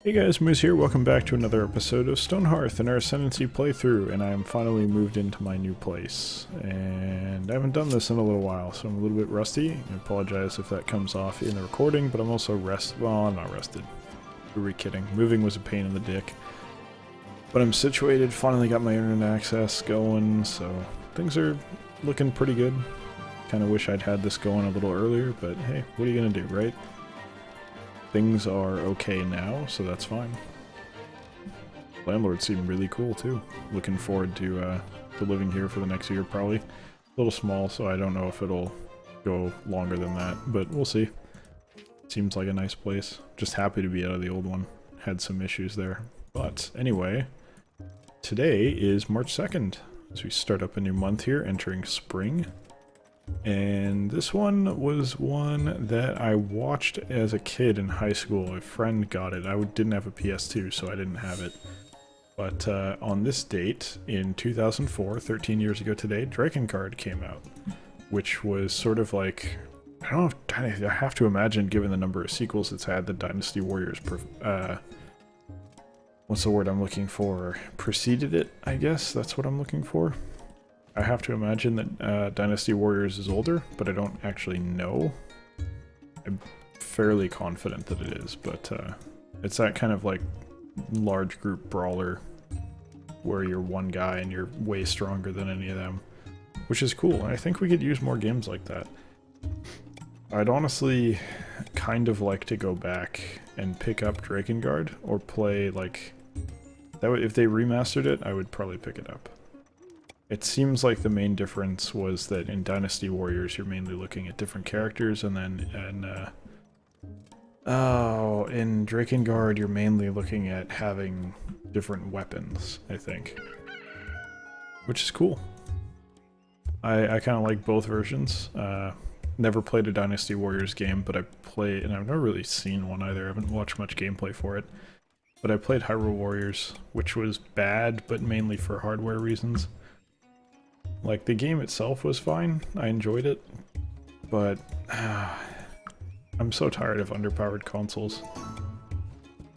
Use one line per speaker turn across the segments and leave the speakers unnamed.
Hey guys, Moose here, welcome back to another episode of Stonehearth in our Ascendancy playthrough, and I am finally moved into my new place. And I haven't done this in a little while, so I'm a little bit rusty. I apologize if that comes off in the recording, but I'm also well, I'm not rested. Who are we kidding? Moving was a pain in the dick. But I'm situated, finally got my internet access going, so things are looking pretty good. Kinda wish I'd had this going a little earlier, but hey, what are you gonna do, right? Things are okay now, so that's fine. Landlord seemed really cool too. Looking forward to living here for the next year probably. A little small, so I don't know if it'll go longer than that, but we'll see. Seems like a nice place. Just happy to be out of the old one. Had some issues there. But anyway, today is March 2nd. So we start up a new month here, entering spring. And this one was one that I watched as a kid in high school. A friend got it. I didn't have a PS2, so I didn't have it. But on this date, in 2004, 13 years ago today, Drakengard came out. Which was sort of like, I don't know, I have to imagine, given the number of sequels it's had, the Dynasty Warriors, what's the word I'm looking for? Preceded it, I guess? That's what I'm looking for. I have to imagine that Dynasty Warriors is older, but I don't actually know. I'm fairly confident that it is, but it's that kind of like large group brawler where you're one guy and you're way stronger than any of them, which is cool. And I think we could use more games like that. I'd honestly kind of like to go back and pick up Drakengard or play like that. If they remastered it, I would probably pick it up. It seems like the main difference was that in Dynasty Warriors you're mainly looking at different characters, and then in Drakengard you're mainly looking at having different weapons, I think. Which is cool. I kind of like both versions. Never played a Dynasty Warriors game, but and I've never really seen one either. I haven't watched much gameplay for it. But I played Hyrule Warriors, which was bad, but mainly for hardware reasons. Like, the game itself was fine, I enjoyed it, but I'm so tired of underpowered consoles.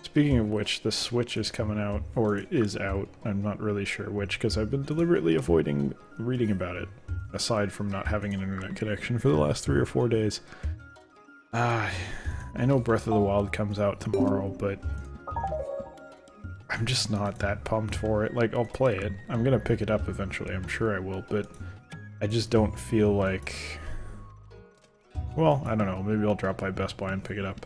Speaking of which, the Switch is coming out, or is out, I'm not really sure which, because I've been deliberately avoiding reading about it, aside from not having an internet connection for the last 3 or 4 days. I know Breath of the Wild comes out tomorrow, but I'm just not that pumped for it. Like, I'll play it. I'm gonna pick it up eventually, I'm sure I will, but I just don't feel like... Well, I don't know, maybe I'll drop by Best Buy and pick it up.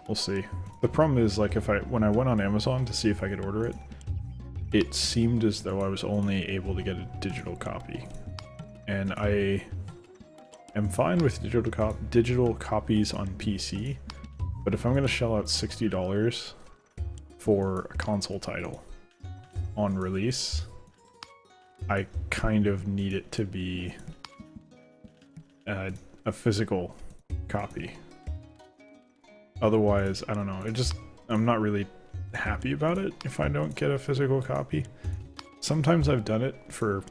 We'll see. The problem is, like, when I went on Amazon to see if I could order it, it seemed as though I was only able to get a digital copy. And I am fine with digital copies on PC, but if I'm gonna shell out $60 for a console title on release, I kind of need it to be a physical copy. Otherwise, I don't know, I'm not really happy about it if I don't get a physical copy. Sometimes I've done it for,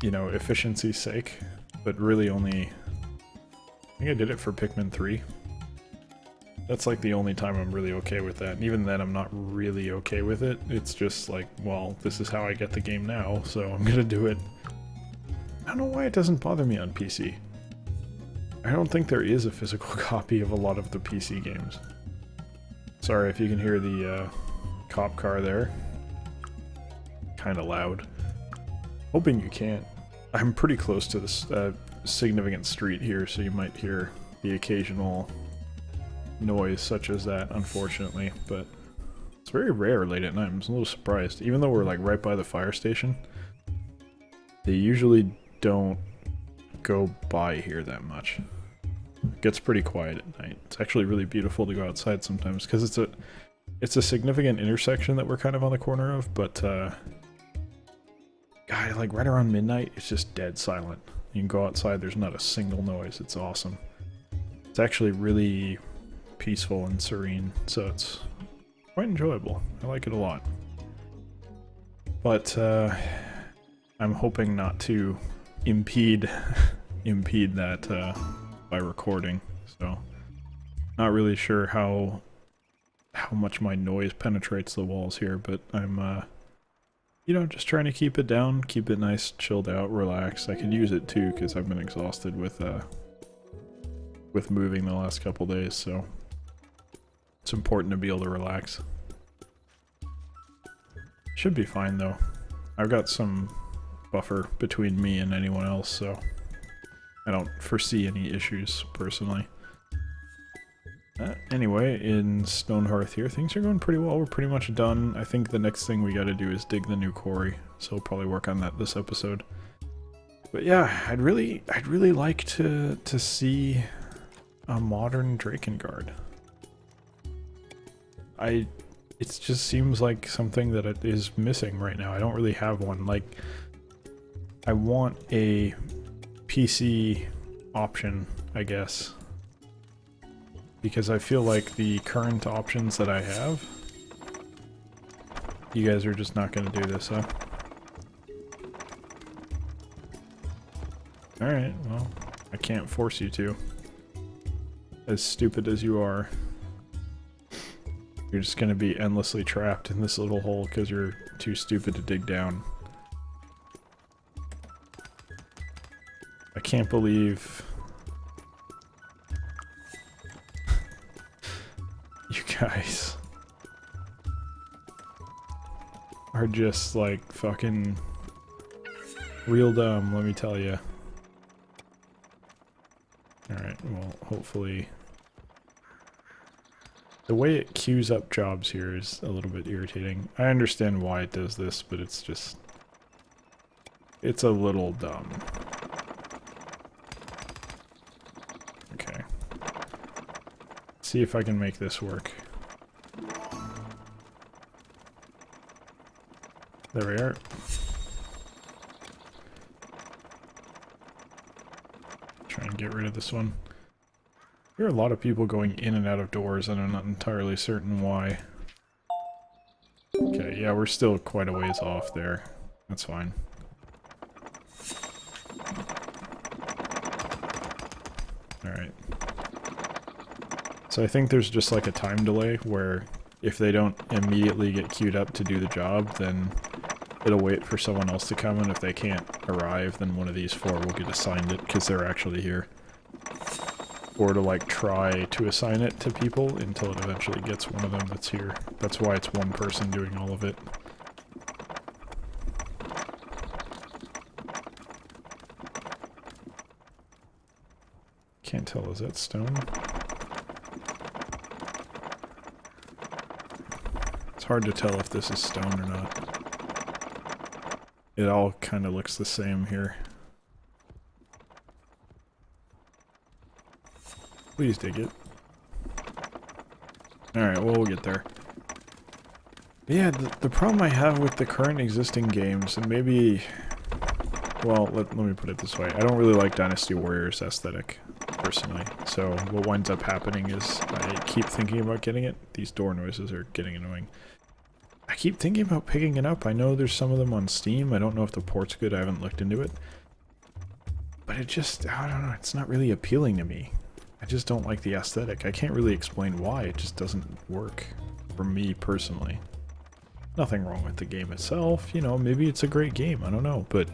you know, efficiency's sake, but really only, I think I did it for Pikmin 3. That's like the only time I'm really okay with that. And even then, I'm not really okay with it. It's just like, well, this is how I get the game now, so I'm gonna do it. I don't know why it doesn't bother me on PC. I don't think there is a physical copy of a lot of the PC games. Sorry if you can hear the cop car there. Kinda loud. Hoping you can't. I'm pretty close to this significant street here, so you might hear the occasional noise such as that, unfortunately, but it's very rare late at night. I'm a little surprised. Even though we're like right by the fire station, they usually don't go by here that much. It gets pretty quiet at night. It's actually really beautiful to go outside sometimes, because it's a significant intersection that we're kind of on the corner of, but God, like right around midnight, it's just dead silent. You can go outside, there's not a single noise. It's awesome. It's actually really peaceful and serene, so it's quite enjoyable. I like it a lot. But I'm hoping not to impede that by recording, so not really sure how how much my noise penetrates the walls here, but I'm, you know, just trying to keep it down, keep it nice, chilled out, relaxed. I could use it too, because I've been exhausted with moving the last couple days, so it's important to be able to relax. Should be fine though. I've got some buffer between me and anyone else, so I don't foresee any issues personally. Anyway, in Stonehearth here, things are going pretty well. We're pretty much done. I think the next thing we gotta do is dig the new quarry, so we'll probably work on that this episode. But yeah, I'd really like to see a modern Drakengard. It just seems like something that it is missing right now. I don't really have one. Like, I want a PC option, I guess. Because I feel like the current options that I have, you guys are just not going to do this, huh? Alright, well, I can't force you to. As stupid as you are. You're just going to be endlessly trapped in this little hole because you're too stupid to dig down. I can't believe you guys are just like fucking real dumb, let me tell you. Alright, well, hopefully the way it queues up jobs here is a little bit irritating. I understand why it does this, but it's just, it's a little dumb. Okay. See if I can make this work. There we are. Try and get rid of this one. There are a lot of people going in and out of doors, and I'm not entirely certain why. Okay, yeah, we're still quite a ways off there. That's fine. Alright. So I think there's just like a time delay where if they don't immediately get queued up to do the job, then it'll wait for someone else to come, and if they can't arrive, then one of these four will get assigned it because they're actually here. Or to like try to assign it to people until it eventually gets one of them that's here. That's why it's one person doing all of it. Can't tell, is that stone? It's hard to tell if this is stone or not. It all kind of looks the same here. Please dig it. Alright, well, we'll get there. But yeah, the problem I have with the current existing games, and maybe... Well, let me put it this way. I don't really like Dynasty Warriors aesthetic, personally. So what winds up happening is I keep thinking about getting it. These door noises are getting annoying. I keep thinking about picking it up. I know there's some of them on Steam. I don't know if the port's good. I haven't looked into it. But it just, I don't know, it's not really appealing to me. I just don't like the aesthetic. I can't really explain why. It just doesn't work for me personally. Nothing wrong with the game itself. You know, maybe it's a great game. I don't know. But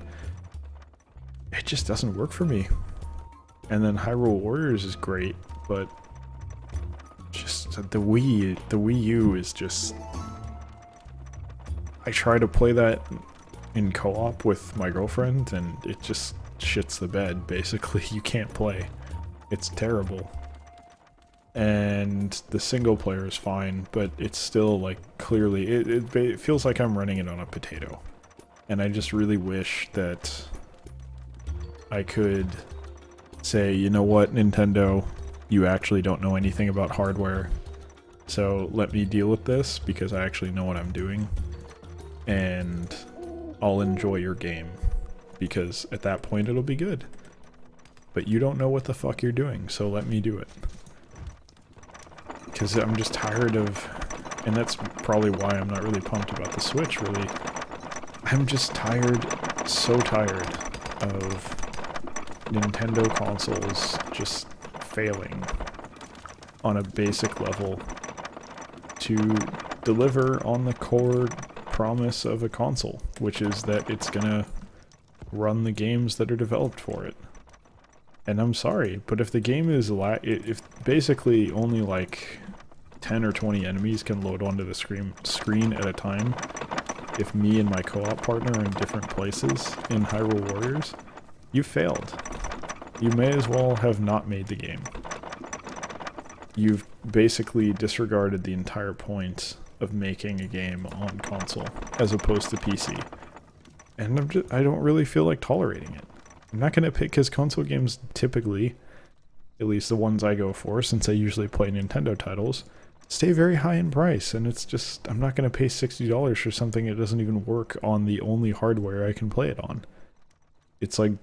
it just doesn't work for me. And then Hyrule Warriors is great, but just the Wii U is just... I try to play that in co-op with my girlfriend, and it just shits the bed, basically. You can't play. It's terrible. And the single player is fine, but it's still, like, clearly... It feels like I'm running it on a potato. And I just really wish that I could say, you know what, Nintendo, you actually don't know anything about hardware, so let me deal with this, because I actually know what I'm doing. And I'll enjoy your game, because at that point it'll be good. But you don't know what the fuck you're doing, so let me do it. Because I'm just tired of... And that's probably why I'm not really pumped about the Switch, really. I'm just tired, so tired of Nintendo consoles just failing on a basic level to deliver on the core promise of a console, which is that it's gonna run the games that are developed for it. And I'm sorry, but if the game is if basically only like 10 or 20 enemies can load onto the screen at a time, if me and my co-op partner are in different places in Hyrule Warriors, you failed. You may as well have not made the game. You've basically disregarded the entire point of making a game on console as opposed to PC. And I don't really feel like tolerating it. I'm not going to pick, because console games typically, at least the ones I go for, since I usually play Nintendo titles, stay very high in price, and it's just, I'm not going to pay $60 for something that doesn't even work on the only hardware I can play it on. It's like,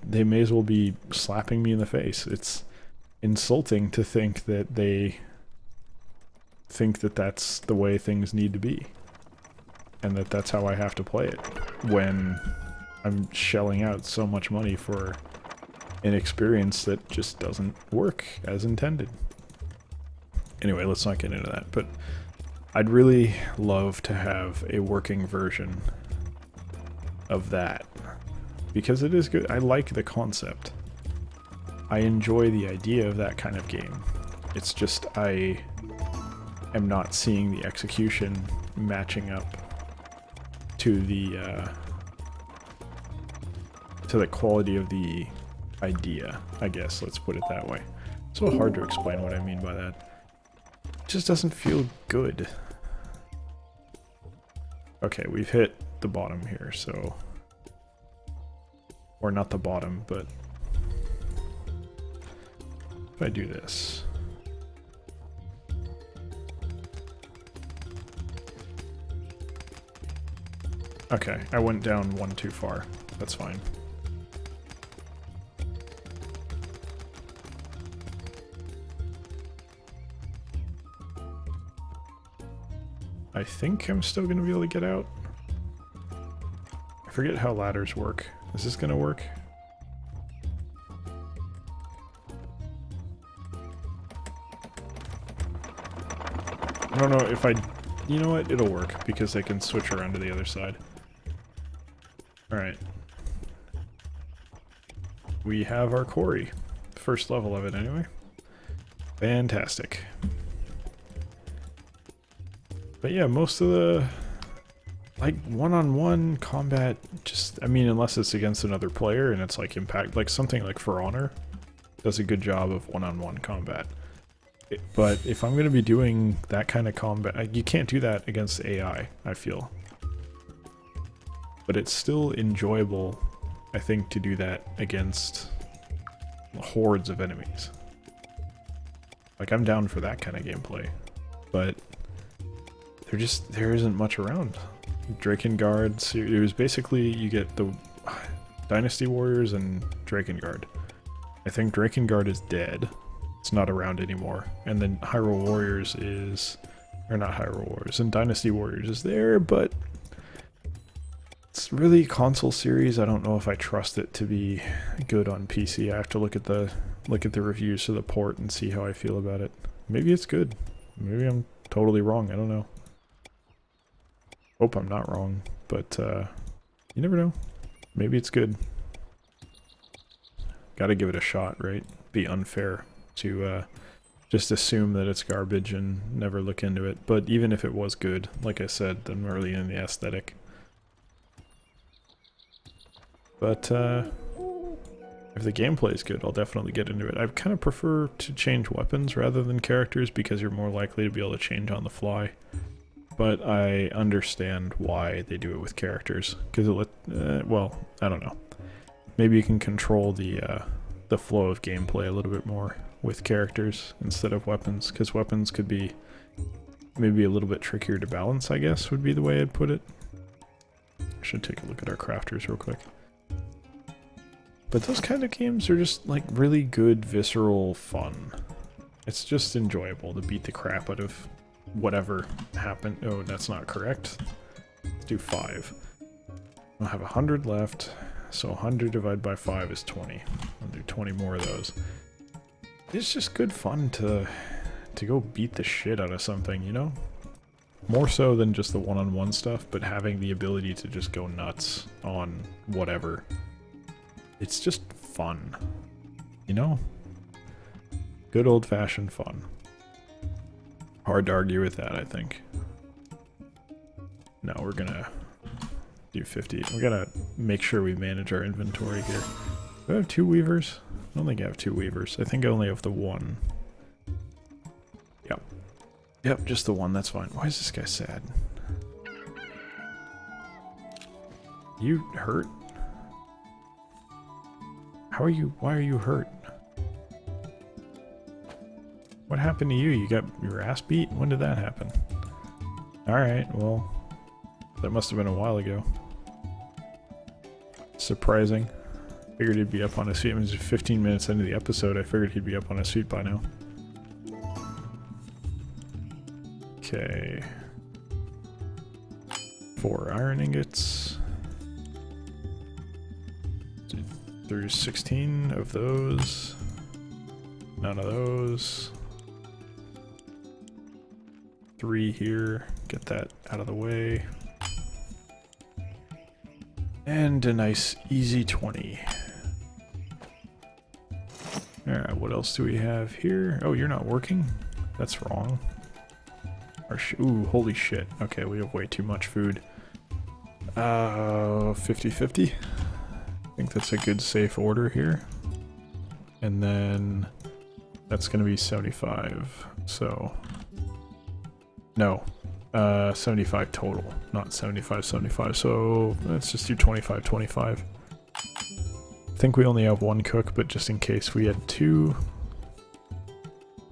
they may as well be slapping me in the face. It's insulting to think that they think that that's the way things need to be, and that that's how I have to play it, when I'm shelling out so much money for an experience that just doesn't work as intended. Anyway, let's not get into that, but I'd really love to have a working version of that, because it is good. I like the concept. I enjoy the idea of that kind of game. It's just I am not seeing the execution matching up to the quality of the idea, I guess, let's put it that way. It's a little hard to explain what I mean by that. It just doesn't feel good. Okay, we've hit the bottom here, so... Or not the bottom, but... If I do this... Okay, I went down one too far. That's fine. I think I'm still going to be able to get out. I forget how ladders work. Is this going to work? I don't know if I... You know what? It'll work, because I can switch around to the other side. Alright. We have our Quarry. First level of it, anyway. Fantastic. But yeah, most of the... Like, one-on-one combat, just... I mean, unless it's against another player and it's like impact... Like, something like For Honor does a good job of one-on-one combat. But if I'm going to be doing that kind of combat... You can't do that against AI, I feel. But it's still enjoyable, I think, to do that against hordes of enemies. Like, I'm down for that kind of gameplay. But... there isn't much around. Drakengard, it was basically, you get the Dynasty Warriors and Drakengard. I think Drakengard is dead. It's not around anymore. And then Hyrule Warriors is... Or not Hyrule Warriors, and Dynasty Warriors is there, but... It's really console series. I don't know if I trust it to be good on PC. I have to look at the reviews for the port and see how I feel about it. Maybe it's good. Maybe I'm totally wrong. I don't know. Hope I'm not wrong, but you never know. Maybe it's good. Gotta give it a shot, right? Be unfair to just assume that it's garbage and never look into it. But even if it was good, like I said, I'm really in the aesthetic. But if the gameplay is good, I'll definitely get into it. I kind of prefer to change weapons rather than characters, because you're more likely to be able to change on the fly. But I understand why they do it with characters, because well, I don't know. Maybe you can control the flow of gameplay a little bit more with characters instead of weapons, because weapons could be maybe a little bit trickier to balance, I guess, would be the way I'd put it. I should take a look at our crafters real quick. But those kind of games are just like really good, visceral fun. It's just enjoyable to beat the crap out of whatever happened. Oh, that's not correct. Let's do 5. I'll have 100 left, so 100 divided by 5 is 20. I'll do 20 more of those. It's just good fun to go beat the shit out of something, you know? More so than just the one-on-one stuff, but having the ability to just go nuts on whatever. It's just fun. You know? Good old-fashioned fun. Hard to argue with that, I think. No, we're gonna do 50. We gotta make sure we manage our inventory here. Do I have 2 weavers? I don't think I have 2 weavers. I think I only have the 1. Yep. Yep, just the 1. That's fine. Why is this guy sad? You hurt? How are you? Why are you hurt? What happened to you? You got your ass beat? When did that happen? Alright, well, that must have been a while ago. Surprising. Figured he'd be up on his feet. It was 15 minutes into the episode. I figured he'd be up on his feet by now. Okay. 4 iron ingots. There's 16 of those. None of those. 3 here. Get that out of the way. And a nice easy 20. Alright, what else do we have here? Oh, you're not working? That's wrong. Ooh, holy shit. Okay, we have way too much food. 50-50. I think that's a good safe order here. And then that's gonna be 75. So no. 75 total, not 75-75. So let's just do 25-25. I think we only have 1 cook, but just in case we had 2,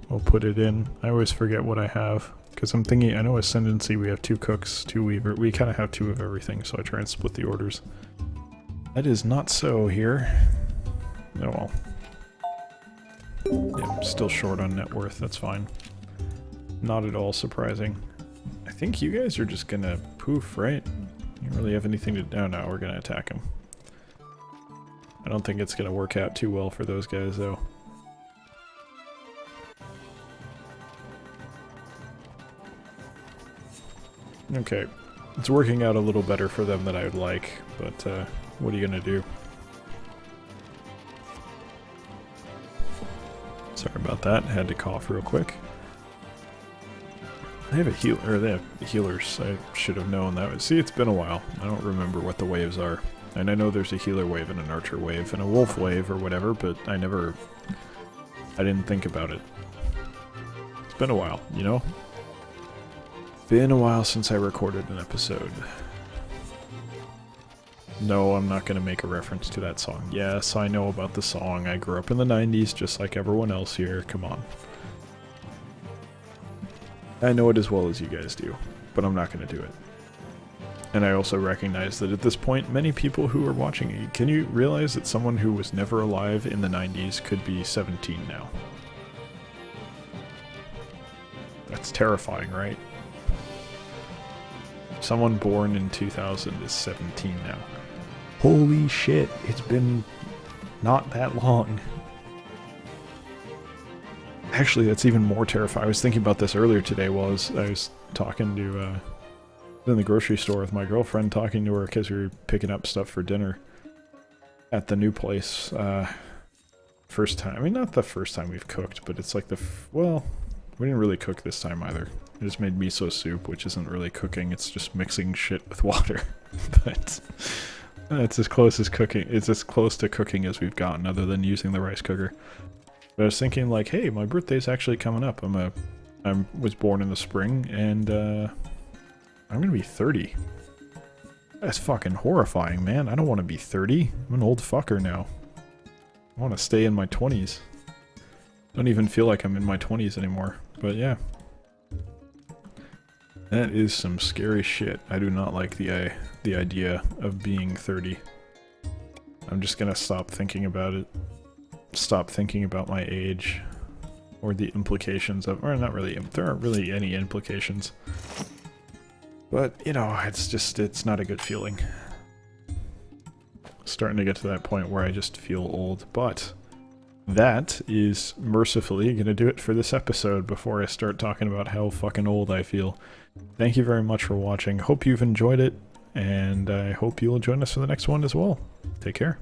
we'll put it in. I always forget what I have. Because I'm thinking, I know Ascendancy we have 2 cooks, 2 weaver. We kind of have 2 of everything, so I try and split the orders. That is not so here. Oh well. Yeah, I'm still short on net worth, that's fine. Not at all surprising. I think you guys are just gonna poof, right? You don't really have anything to do. Oh, no, we're gonna attack him. I don't think it's gonna work out too well for those guys, though. Okay, it's working out a little better for them than I would like, but what are you gonna do? Sorry about that, I had to cough real quick. They have a heal, or they have healers. I should have known that. See, it's been a while. I don't remember what the waves are. And I know there's a healer wave and an archer wave and a wolf wave or whatever, but I didn't think about it. It's been a while, you know? Been a while since I recorded an episode. No, I'm not going to make a reference to that song. Yes, I know about the song. I grew up in the 90s just like everyone else here. Come on. I know it as well as you guys do, but I'm not going to do it. And I also recognize that at this point, many people who are watching it, can you realize that someone who was never alive in the 90s could be 17 now? That's terrifying, right? Someone born in 2000 is 17 now. Holy shit, it's been not that long. Actually, that's even more terrifying. I was thinking about this earlier today while I was talking to, in the grocery store with my girlfriend, talking to her because we were picking up stuff for dinner at the new place. First time, I mean, not the first time we've cooked, but it's like well, we didn't really cook this time either. I just made miso soup, which isn't really cooking, it's just mixing shit with water. But it's as close as cooking, it's as close to cooking as we've gotten other than using the rice cooker. But I was thinking like, hey, my birthday's actually coming up. I was born in the spring, and I'm gonna be 30. That's fucking horrifying, man. I don't want to be 30. I'm an old fucker now. I want to stay in my 20s. Don't even feel like I'm in my 20s anymore. But yeah. That is some scary shit. I do not like the idea of being 30. I'm just gonna stop thinking about it. Stop thinking about my age. Or the implications of... Or not really, there aren't really any implications. But, you know, it's not a good feeling. Starting to get to that point where I just feel old, but that is mercifully going to do it for this episode before I start talking about how fucking old I feel. Thank you very much for watching. Hope you've enjoyed it, and I hope you'll join us for the next one as well. Take care.